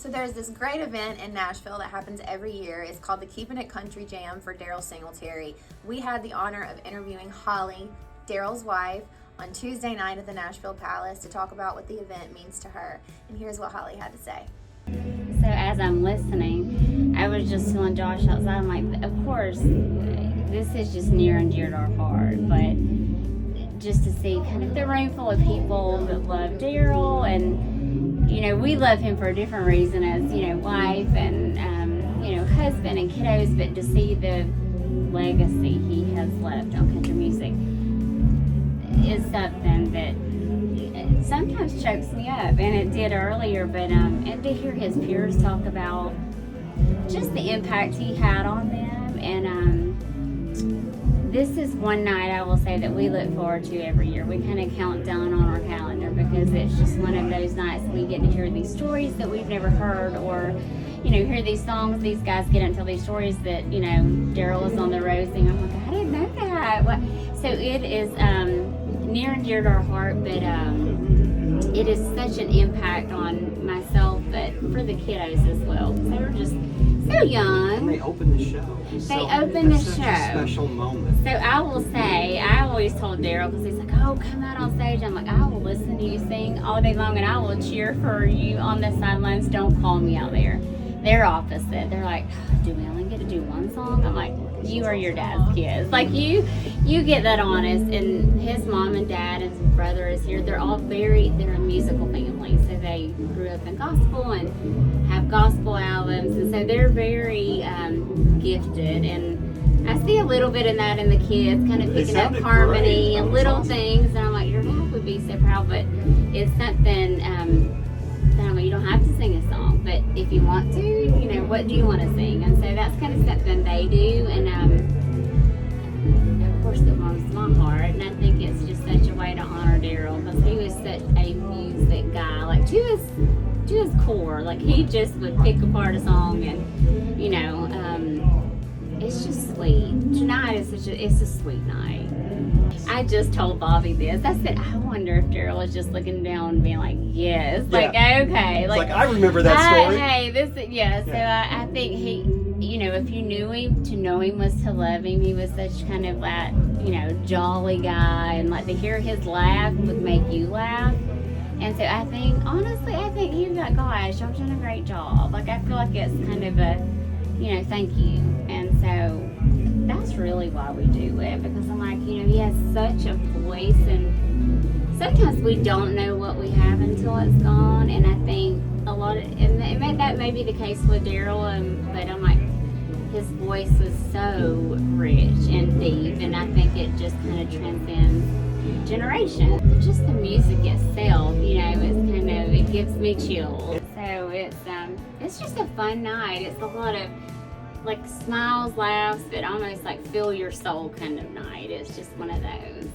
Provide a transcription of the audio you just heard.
So there's this great event in Nashville that happens every year. It's called the Keepin' It Country Jam for Daryle Singletary. We had the honor of interviewing Holly, Daryle's wife, on Tuesday night at the Nashville Palace to talk about what the event means to her. And here's what Holly had to say. So as I'm listening, I was just telling Josh outside, I'm like, of course, this is just near and dear to our heart, but just to see kind of the room full of people that love Daryle, and, you know, we love him for a different reason as, you know, wife and, you know, husband and kiddos, but to see the legacy he has left on country music is something that sometimes chokes me up, and it did earlier, but and to hear his peers talk about just the impact he had on them, and this is one night I will say that we look forward to every year. We kind of count down on our calendar because it's just one of those nights we get to hear these stories that we've never heard, or, you know, hear these songs these guys get into, these stories that, you know, Daryle is on the road singing. I'm like, I didn't know that. So it is near and dear to our heart, but it is such an impact on myself, but for the kiddos as well. They were just so young. And they opened the show. They opened the show. A special moment. So I will say, I always told Daryle, because he's like, oh, come out on stage. I'm like, I will listen to you sing all day long, and I will cheer for you on the sidelines. Don't call me out there. They're opposite. They're like, do we only get to do one song? I'm like, you are your dad's kids. Like, you get that honest. And his mom and dad and his brother is here. They're all they're a musical family. So they grew up in gospel and have gospel albums. And so they're very gifted. And I see a little bit in that in the kids, kind of picking up harmony and little things. And I'm like, your dad would be so proud. But it's something, you don't have to sing a song, but if you want to, you know, what do you want to sing? And so that's kind of something they do, and of course it warms my heart, and I think it's just such a way to honor Daryle, because he was such a music guy, like to his core. Like, he just would pick apart a song, and, you know, it's just sweet. Tonight is it's a sweet night. I just told Bobby this. I said, I wonder if Daryle is just looking down and being like, yes. Like, okay. Like, I remember that story. So I think he, you know, if you knew him, to know him was to love him. He was such kind of that, you know, jolly guy. And, like, to hear his laugh would make you laugh. And so I think, honestly, he's like, gosh, y'all done a great job. Like, I feel like it's kind of a, you know, thank you. And so that's really why we do it, because I'm like, you know, he has such a voice, and sometimes we don't know what we have until it's gone. And I think a lot of, and that may be the case with Daryle, but I'm like, his voice was so rich and deep, and I think it just kind of transcends generations. Just the music itself, you know, it's kind of, it gives me chills. So it's just a fun night. It's a lot of, like, smiles, laughs that almost like fill your soul kind of night. It's just one of those.